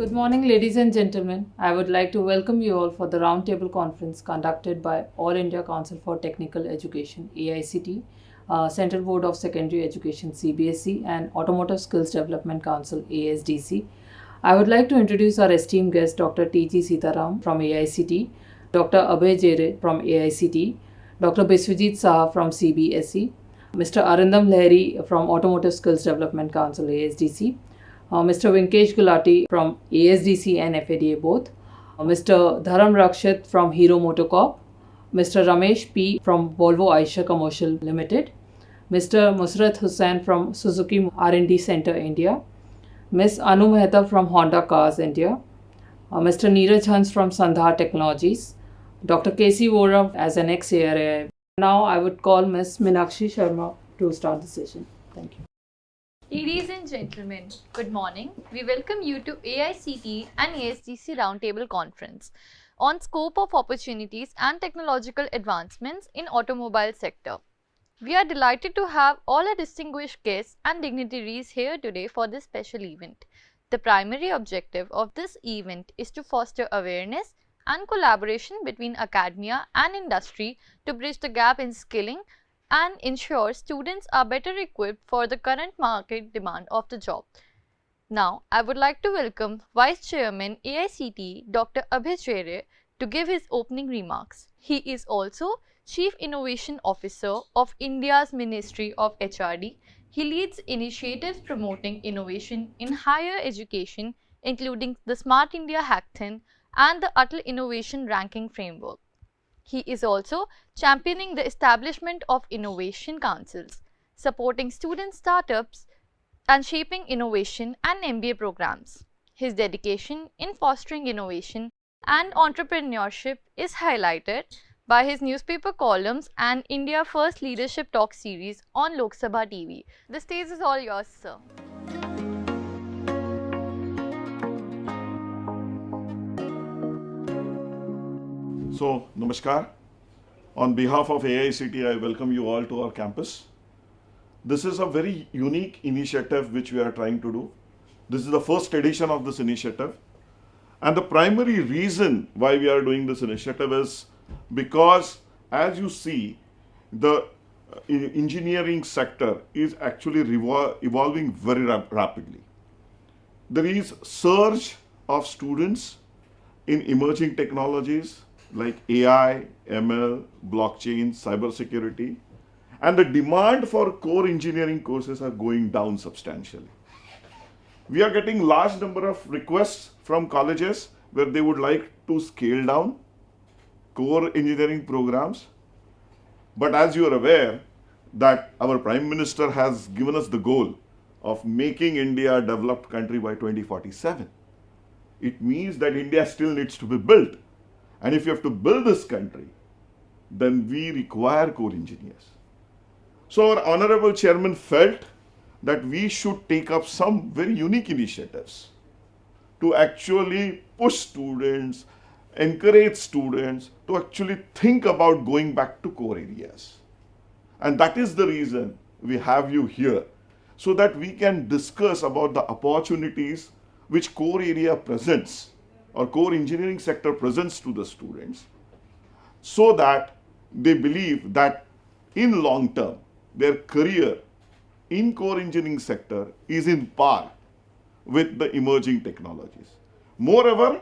Good morning, ladies and gentlemen. I would like to welcome you all for the roundtable conference conducted by All India Council for Technical Education (AICT), Central Board of Secondary Education (CBSE), and Automotive Skills Development Council (ASDC). I would like to introduce our esteemed guest, Dr. T.G. Sitaram from AICT, Dr. Abhay Jere from AICT, Dr. Biswajit Saha from CBSE, Mr. Arindam Lahiri from Automotive Skills Development Council (ASDC), Mr. Vinkesh Gulati from ASDC and FADA both, Mr. Dharam Rakshit from Hero Motocorp, Mr. Ramesh P. from Volvo Eicher Commercial Limited, Mr. Musrat Hussain from Suzuki R&D Center India, Ms. Anu Mehta from Honda Cars India, Mr. Neeraj Hans from Sandhar Technologies, Dr. K.C. Vora as an ex-ARAI. Now I would call Ms. Minakshi Sharma to start the session. Thank you. Ladies and gentlemen, good morning. We welcome you to AICT and ASDC Roundtable Conference on scope of opportunities and technological advancements in automobile sector. We are delighted to have all our distinguished guests and dignitaries here today for this special event. The primary objective of this event is to foster awareness and collaboration between academia and industry to bridge the gap in skilling and ensure students are better equipped for the current market demand of the job. Now, I would like to welcome Vice Chairman AICT Dr. Abhay Jere to give his opening remarks. He is also Chief Innovation Officer of India's Ministry of HRD. He leads initiatives promoting innovation in higher education, including the Smart India Hackathon and the Atal Innovation Ranking Framework. He is also championing the establishment of innovation councils, supporting student startups and shaping innovation and MBA programs. His dedication in fostering innovation and entrepreneurship is highlighted by his newspaper columns and India First Leadership Talk series on Lok Sabha TV. The stage is all yours, sir. So, Namaskar. On behalf of AICT, I welcome you all to our campus. This is a very unique initiative which we are trying to do. This is the first edition of this initiative. And the primary reason why we are doing this initiative is because, as you see, the engineering sector is actually evolving very rapidly. There is surge of students in emerging technologies like AI, ML, blockchain, cybersecurity, and the demand for core engineering courses are going down substantially. We are getting large number of requests from colleges where they would like to scale down core engineering programs. But as you are aware that our Prime Minister has given us the goal of making India a developed country by 2047. It means that India still needs to be built. And if you have to build this country, then we require core engineers. So our Honorable Chairman felt that we should take up some very unique initiatives to actually push students, encourage students to actually think about going back to core areas. And that is the reason we have you here, so that we can discuss about the opportunities which core area presents or core engineering sector presents to the students, so that they believe that in long term, their career in core engineering sector is in par with the emerging technologies. Moreover,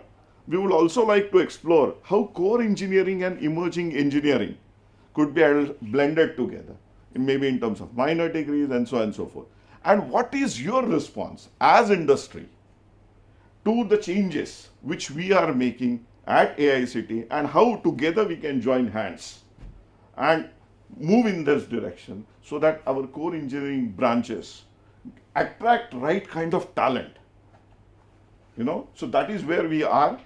we would also like to explore how core engineering and emerging engineering could be blended together, maybe in terms of minor degrees and so on and so forth. And what is your response as industry to the changes which we are making at AICT, and how together we can join hands and move in this direction so that our core engineering branches attract right kind of talent. So that is where we are,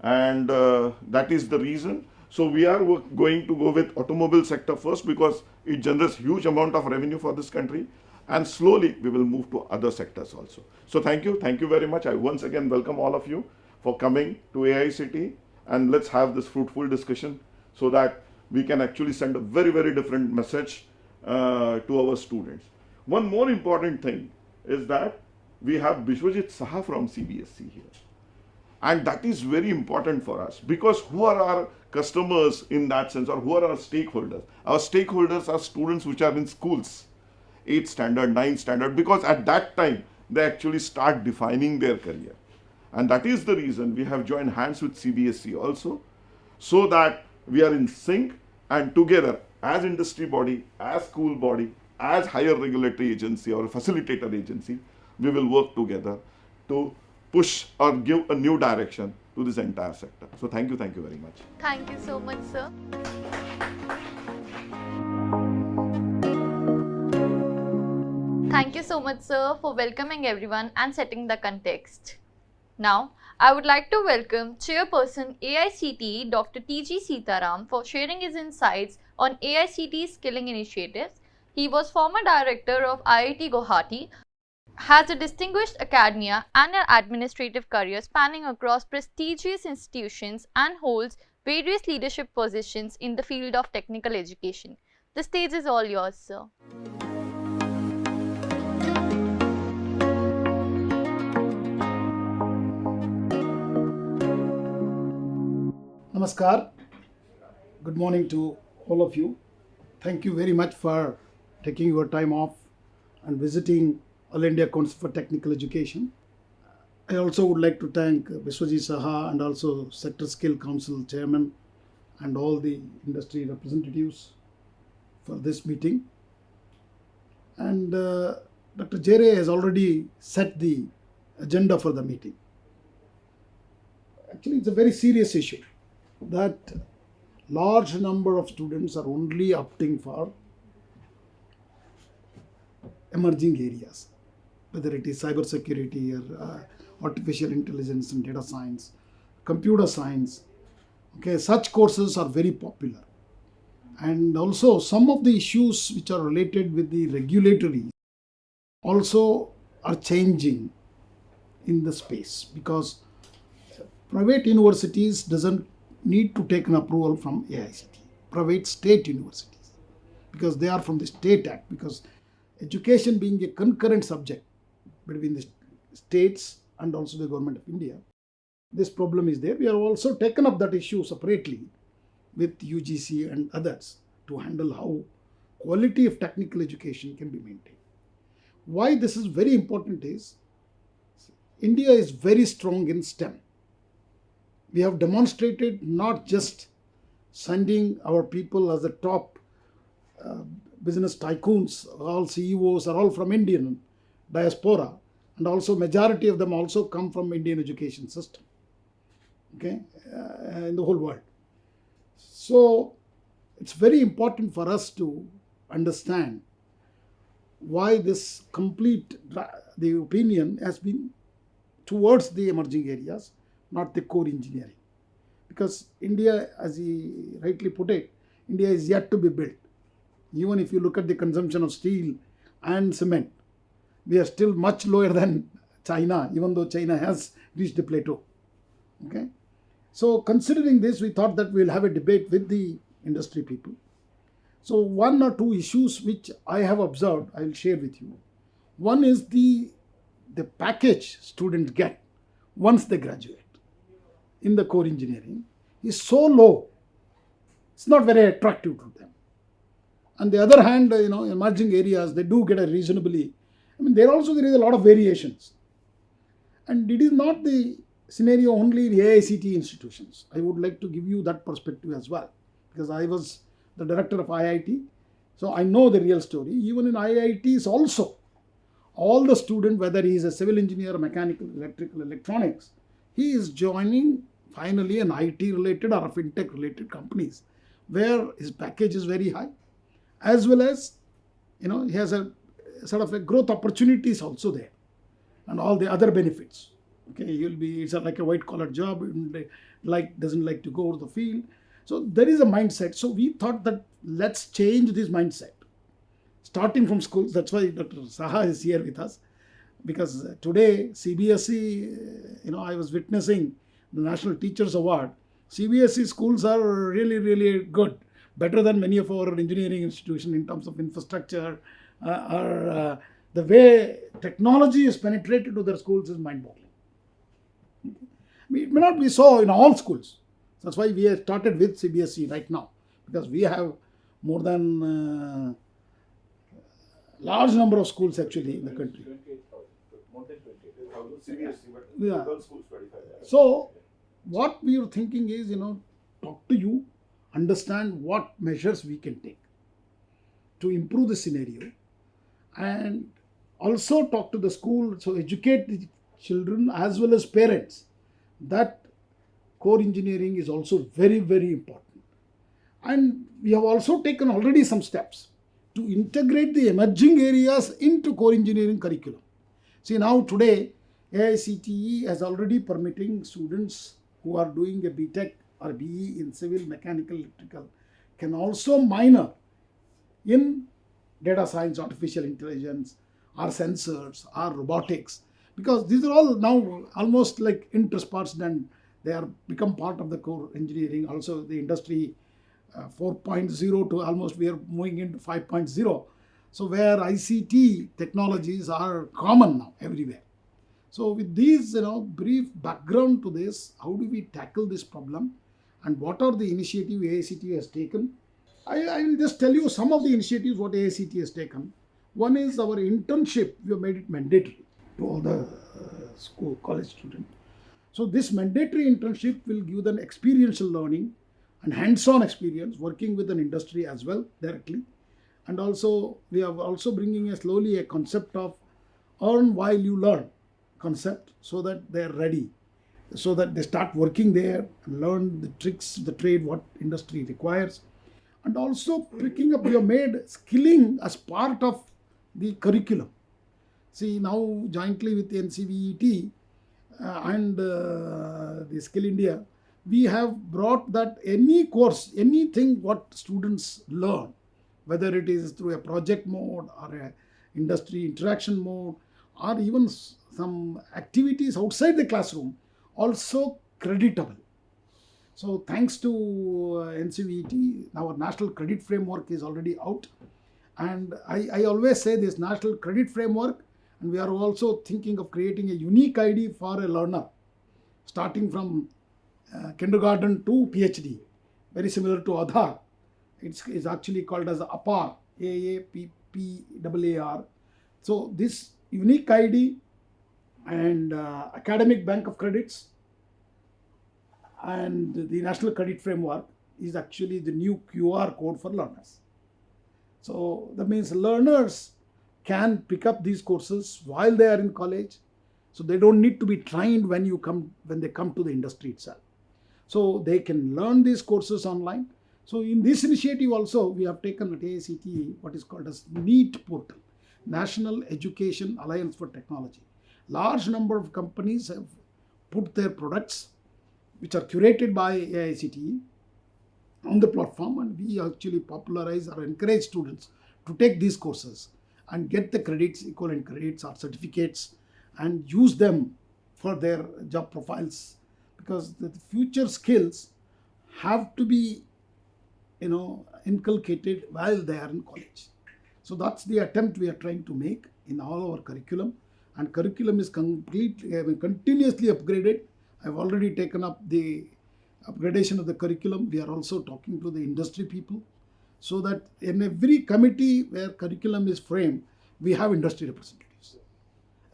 and that is the reason. So we are going to go with automobile sector first because it generates huge amount of revenue for this country. And slowly we will move to other sectors also. So thank you very much. I once again welcome all of you for coming to AICT, and let's have this fruitful discussion so that we can actually send a very, very different message to our students. One more important thing is that we have Biswajit Saha from CBSE here. And that is very important for us, because who are our customers in that sense, or who are our stakeholders? Our stakeholders are students which are in schools, 8th standard, 9th standard, because at that time they actually start defining their career. And that is the reason we have joined hands with CBSE also, so that we are in sync, and together as industry body, as school body, as higher regulatory agency or facilitator agency, we will work together to push or give a new direction to this entire sector. So thank you very much. Thank you so much, sir. Thank you so much, sir, for welcoming everyone and setting the context. Now, I would like to welcome Chairperson AICTE Dr. T.G. Sitaram for sharing his insights on AICTE skilling initiatives. He was former director of IIT Guwahati, has a distinguished academia and an administrative career spanning across prestigious institutions, and holds various leadership positions in the field of technical education. The stage is all yours, sir. Namaskar. Good morning to all of you. Thank you very much for taking your time off and visiting All India Council for Technical Education. I also would like to thank Vishwajit Saha and also Sector Skill Council Chairman and all the industry representatives for this meeting. And Dr. Jere has already set the agenda for the meeting. Actually, it's a very serious issue that large number of students are only opting for emerging areas, whether it is cybersecurity or artificial intelligence and data science, computer science. Okay, such courses are very popular. And also some of the issues which are related with the regulatory also are changing in the space, because private universities doesn't need to take an approval from AICTE, private state universities, because they are from the State Act, because education being a concurrent subject between the states and also the government of India, this problem is there. We have also taken up that issue separately with UGC and others to handle how quality of technical education can be maintained. Why this is very important is, India is very strong in STEM. We have demonstrated not just sending our people as the top business tycoons, all CEOs are all from Indian diaspora, and also majority of them also come from Indian education system, okay, in the whole world. So it's very important for us to understand why this complete, the opinion has been towards the emerging areas, not the core engineering. Because India, as he rightly put it, India is yet to be built. Even if you look at the consumption of steel and cement, we are still much lower than China, even though China has reached a plateau. Okay. So considering this, we thought that we'll have a debate with the industry people. So one or two issues which I have observed, I'll share with you. One is the package students get once they graduate in the core engineering is so low, it's not very attractive to them. On the other hand, emerging areas, they do get a reasonably, there is a lot of variations. And it is not the scenario only in AICTE institutions. I would like to give you that perspective as well, because I was the director of IIT, so I know the real story. Even in IITs also, all the student, whether he is a civil engineer, mechanical, electrical, electronics, he is joining finally an IT related or a fintech related companies where his package is very high, as well as he has a sort of a growth opportunities also there, and all the other benefits. Okay, it's like a white collar job, doesn't like to go to the field. So there is a mindset. So we thought that let's change this mindset, starting from schools. That's why Dr. Saha is here with us, because today CBSE, I was witnessing the National Teachers Award. CBSE schools are really, really good, better than many of our engineering institutions in terms of infrastructure, or the way technology is penetrated to their schools is mind-boggling. It may not be so in all schools. That's why we have started with CBSE right now, because we have more than large number of schools actually in the country. More than 28,000 CBSE, but Yeah. girls schools 25. So what we are thinking is, talk to you, understand what measures we can take to improve the scenario, and also talk to the school, so educate the children as well as parents that core engineering is also very, very important. And we have also taken already some steps to integrate the emerging areas into core engineering curriculum. See, now today AICTE has already permitting students who are doing a BTech or BE in civil, mechanical, electrical can also minor in data science, artificial intelligence, or sensors, or robotics, because these are all now almost like interspersed and they are become part of the core engineering. Also, the industry 4.0 to almost we are moving into 5.0. So where ICT technologies are common now everywhere. So with these, brief background to this, how do we tackle this problem, and what are the initiative AICT has taken? I will just tell you some of the initiatives what AICT has taken. One is our internship. We have made it mandatory to all the school, college students. So this mandatory internship will give them experiential learning and hands-on experience working with an industry as well directly. And also we are also bringing slowly a concept of earn while you learn concept, so that they are ready, so that they start working there and learn the tricks, the trade, what industry requires. And also picking up, we have made skilling as part of the curriculum. See, now jointly with the NCVET and the Skill India, we have brought that any course, anything what students learn, whether it is through a project mode or a industry interaction mode, or even some activities outside the classroom, also creditable. So thanks to NCVET, our national credit framework is already out. And I always say this national credit framework, and we are also thinking of creating a unique ID for a learner, starting from kindergarten to PhD, very similar to Aadhaar. It's actually called as APAR, AAPPAAR. So this unique ID and academic bank of credits and the national credit framework is actually the new QR code for learners. So that means learners can pick up these courses while they are in college, so they don't need to be trained when they come to the industry itself. So they can learn these courses online. So in this initiative also, we have taken at AICTE what is called as NEET portal, National Education Alliance for Technology. Large number of companies have put their products, which are curated by AICTE, on the platform, and we actually popularize or encourage students to take these courses and get the credits, equivalent credits or certificates, and use them for their job profiles, because the future skills have to be inculcated while they are in college. So that's the attempt we are trying to make in all our curriculum, and curriculum is continuously upgraded. I've already taken up the upgradation of the curriculum. We are also talking to the industry people, so that in every committee where curriculum is framed, we have industry representatives.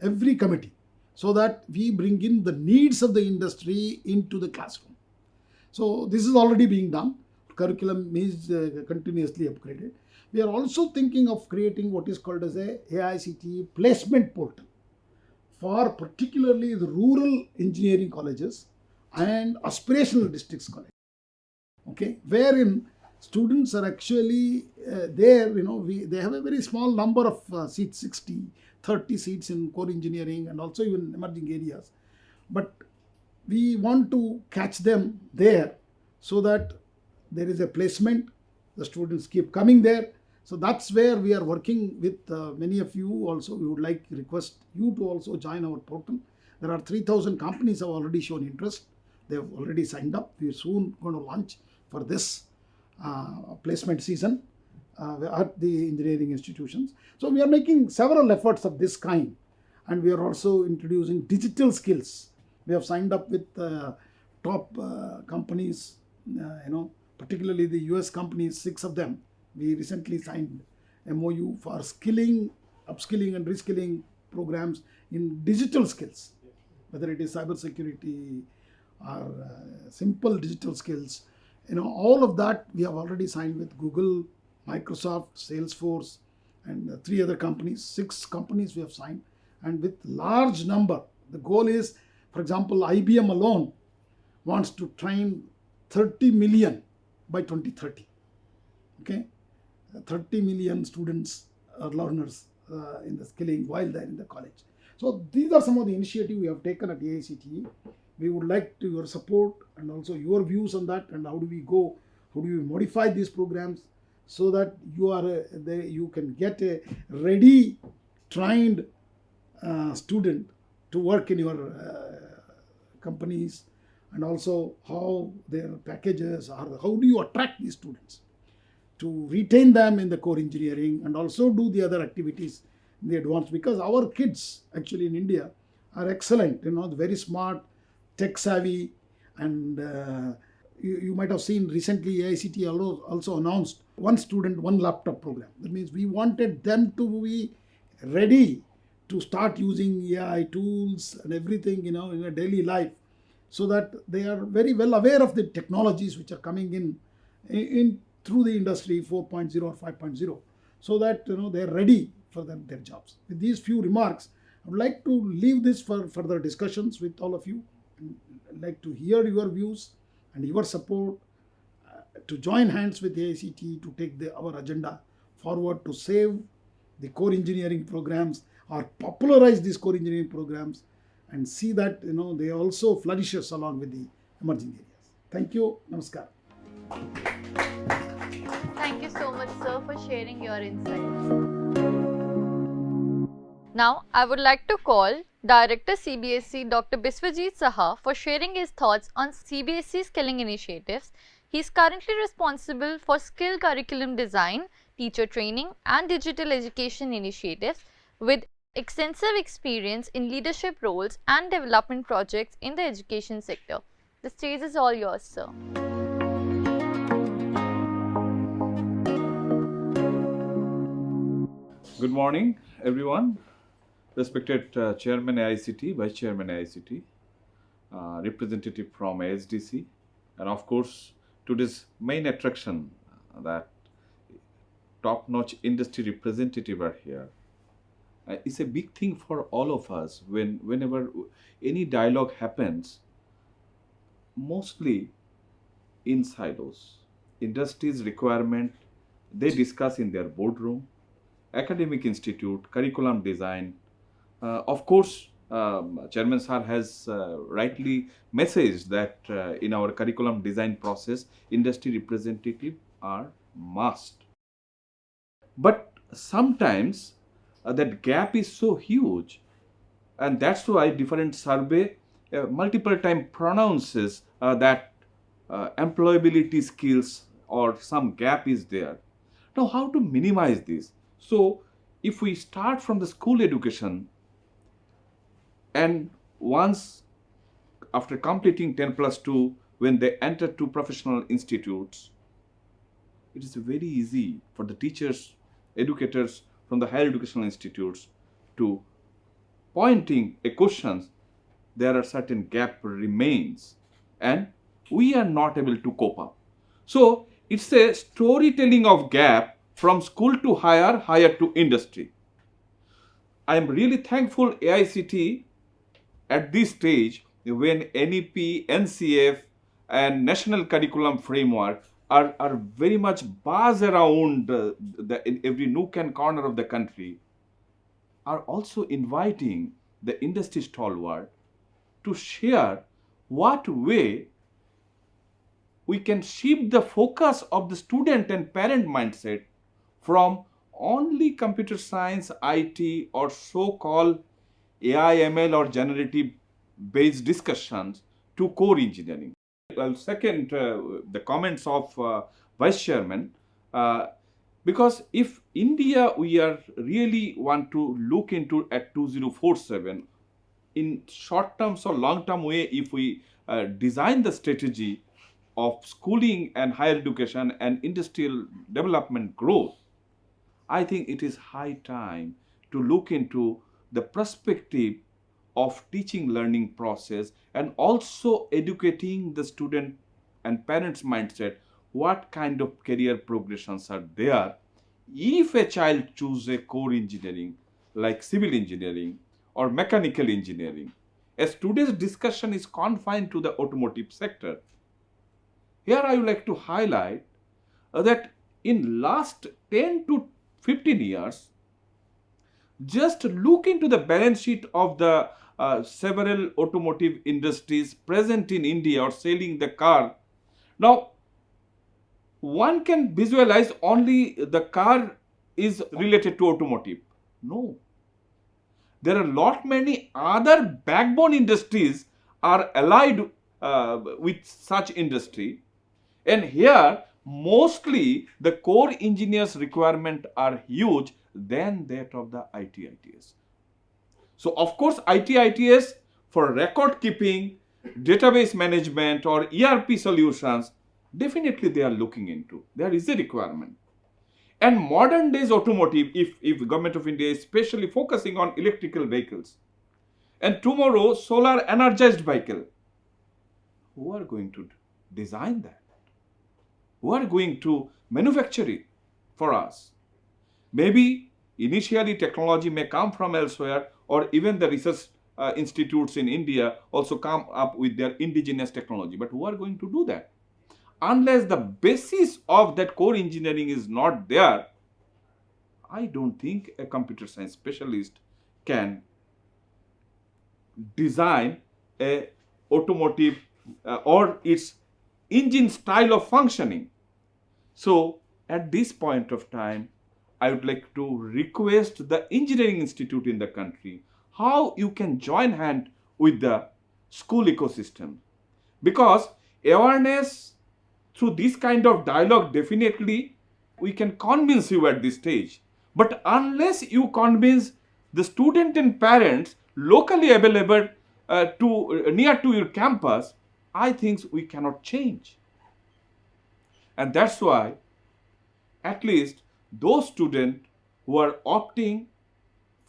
Every committee, so that we bring in the needs of the industry into the classroom. So this is already being done. Curriculum is continuously upgraded. We are also thinking of creating what is called as a AICTE placement portal for particularly the rural engineering colleges and aspirational districts college. Okay, wherein students are actually there, they have a very small number of seats, 60, 30 seats in core engineering and also even emerging areas. But we want to catch them there, so that there is a placement, the students keep coming there. So that's where we are working with many of you also. We would like to request you to also join our portal. There are 3,000 companies have already shown interest. They have already signed up. We are soon going to launch for this placement season at the engineering institutions. So we are making several efforts of this kind, and we are also introducing digital skills We have signed up with top companies, particularly the US companies, 6 of them. We recently signed MOU for skilling, upskilling and reskilling programs in digital skills, whether it is cybersecurity or simple digital skills. All of that we have already signed with Google, Microsoft, Salesforce, and 3 other companies. 6 companies we have signed, and with large number. The goal is, for example, IBM alone wants to train 30 million by 2030. Okay, 30 million students or learners in the skilling while they're in the college. So these are some of the initiatives we have taken at AICTE. We would like your support and also your views on that, and how do we modify these programs so that you can get a ready, trained student to work in your companies, and also how their packages are, how do you attract these students to retain them in the core engineering and also do the other activities in the advanced, because our kids actually in India are excellent, very smart, tech savvy, and you might have seen recently AICTE also announced one student, one laptop program. That means we wanted them to be ready to start using AI tools and everything, in a daily life, so that they are very well aware of the technologies which are coming in through the industry 4.0 or 5.0, so that they are ready for their jobs. With these few remarks, I would like to leave this for further discussions with all of you. I'd like to hear your views and your support to join hands with AICTE to take our agenda forward to save the core engineering programs or popularize these core engineering programs and see that they also flourishes along with the emerging areas. Thank you. Namaskar. Thank you so much, sir, for sharing your insights. Now, I would like to call Director CBSE Dr. Biswajit Saha for sharing his thoughts on CBSE skilling initiatives. He is currently responsible for skill curriculum design, teacher training and digital education initiatives with extensive experience in leadership roles and development projects in the education sector. The stage is all yours, sir. Good morning, everyone. Respected Chairman AICTE, Vice Chairman AICTE, representative from ASDC, and of course, today's main attraction that top-notch industry representative are here. It's a big thing for all of us whenever any dialogue happens, mostly in silos. Industry's requirement, they discuss in their boardroom, academic institute, curriculum design. Of course, Chairman Sir has rightly messaged that in our curriculum design process, industry representatives are must. But sometimes that gap is so huge, and that's why different survey multiple time pronounces that employability skills or some gap is there. Now, how to minimize this? So, if we start from the school education, and once after completing 10+2, when they enter to professional institutes, it is very easy for the teachers, educators from the higher educational institutes to pointing a questions, there are certain gap remains and we are not able to cope up. So it's a storytelling of gap from school to higher to industry. I am really thankful AICTE at this stage when NEP, NCF and National Curriculum Framework are very much buzzed around in every nook and corner of the country, are also inviting the industry stalwart to share what way we can shift the focus of the student and parent mindset from only computer science, IT or so-called AI, ML or generative based discussions to core engineering. I'll second the comments of Vice Chairman, because if India we are really want to look into at 2047, in short terms or long term way, if we design the strategy of schooling and higher education and industrial development growth, I think it is high time to look into the perspective of teaching learning process and also educating the student and parents mindset what kind of career progressions are there if a child chooses a core engineering like civil engineering or mechanical engineering. As today's discussion is confined to the automotive sector, here I would like to highlight that in last 10 to 15 years, just look into the balance sheet of the several automotive industries present in India or selling the car. Now, one can visualize only the car is related to automotive. No. There are lot many other backbone industries are allied with such industry. And here, mostly the core engineers requirement are huge than that of the IT/ITS. So, of course, IT/ITS for record keeping, database management or ERP solutions, definitely they are looking into. There is a requirement. And modern days automotive, if Government of India is especially focusing on electrical vehicles, and tomorrow solar energized vehicle, who are going to design that? Who are going to manufacture it for us? Maybe initially technology may come from elsewhere, or even the research institutes in India also come up with their indigenous technology. But who are going to do that? Unless the basis of that core engineering is not there, I don't think a computer science specialist can design a automotive or its engine style of functioning. So at this point of time, I would like to request the engineering institute in the country how you can join hand with the school ecosystem, because awareness through this kind of dialogue, definitely we can convince you at this stage. But unless you convince the student and parents locally available near to your campus, I think we cannot change. And that's why at least those students who are opting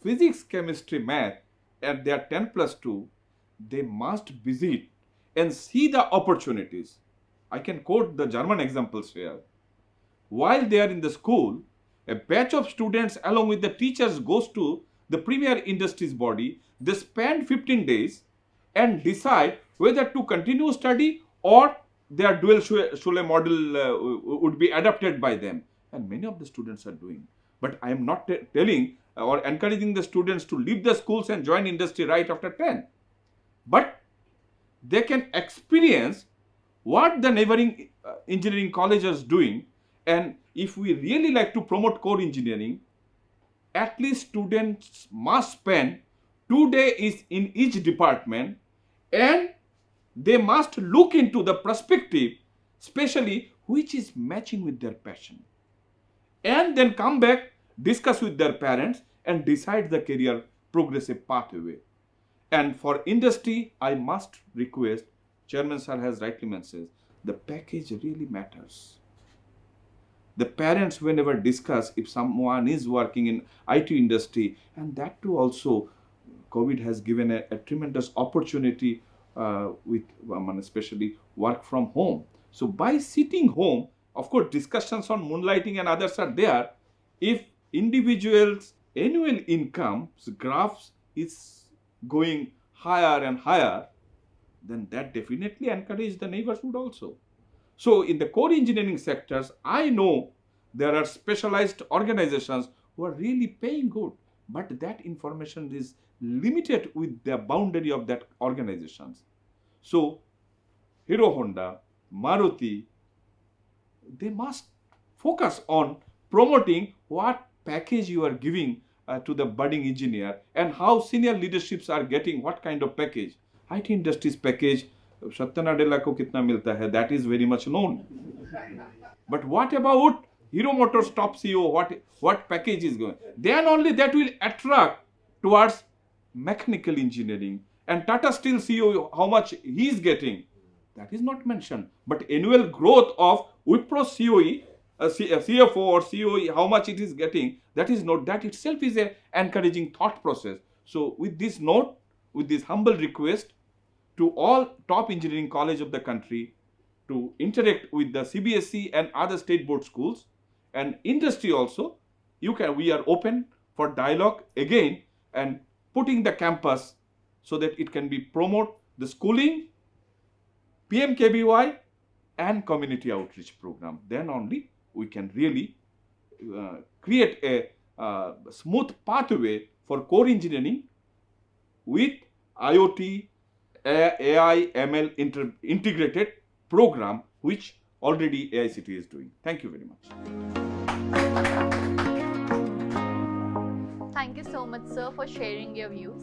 physics, chemistry, math at their 10+2, they must visit and see the opportunities. I can quote the German examples here. While they are in the school, a batch of students along with the teachers goes to the premier industries body. They spend 15 days and decide whether to continue study or their dual Schule model would be adopted by them. And many of the students are doing. But I am not telling or encouraging the students to leave the schools and join industry right after 10. But they can experience what the neighboring engineering colleges are doing. And if we really like to promote core engineering, at least students must spend 2 days in each department, and they must look into the perspective, especially which is matching with their passion. And then come back, discuss with their parents and decide the career progressive pathway. And for industry, I must request, Chairman Sir has rightly mentioned, the package really matters. The parents whenever discuss if someone is working in IT industry, and that too also COVID has given a tremendous opportunity with especially work from home. So by sitting home, of course discussions on moonlighting and others are there. If individuals' annual income graphs is going higher and higher, then that definitely encourages the neighborhood also. So in the core engineering sectors, I know there are specialized organizations who are really paying good, but that information is limited with the boundary of that organizations. So Hero Honda, Maruti, they must focus on promoting what package you are giving to the budding engineer and how senior leaderships are getting what kind of package. IT industries package, Satya Nadella ko kitna milta hai, that is very much known. But what about Hero Motors top CEO, what package is going? Then only that will attract towards mechanical engineering and Tata Steel CEO, how much he is getting, that is not mentioned. But annual growth of Wipro COE, CFO or COE, how much it is getting, that is not, that itself is a encouraging thought process. So with this note, with this humble request to all top engineering college of the country to interact with the CBSE and other state board schools and industry also, we are open for dialogue again and putting the campus so that it can be promote the schooling, PMKBY and community outreach program. Then only we can really create a smooth pathway for core engineering with IoT, AI, ML integrated program, which already AICT is doing. Thank you very much. Thank you so much, sir, for sharing your views.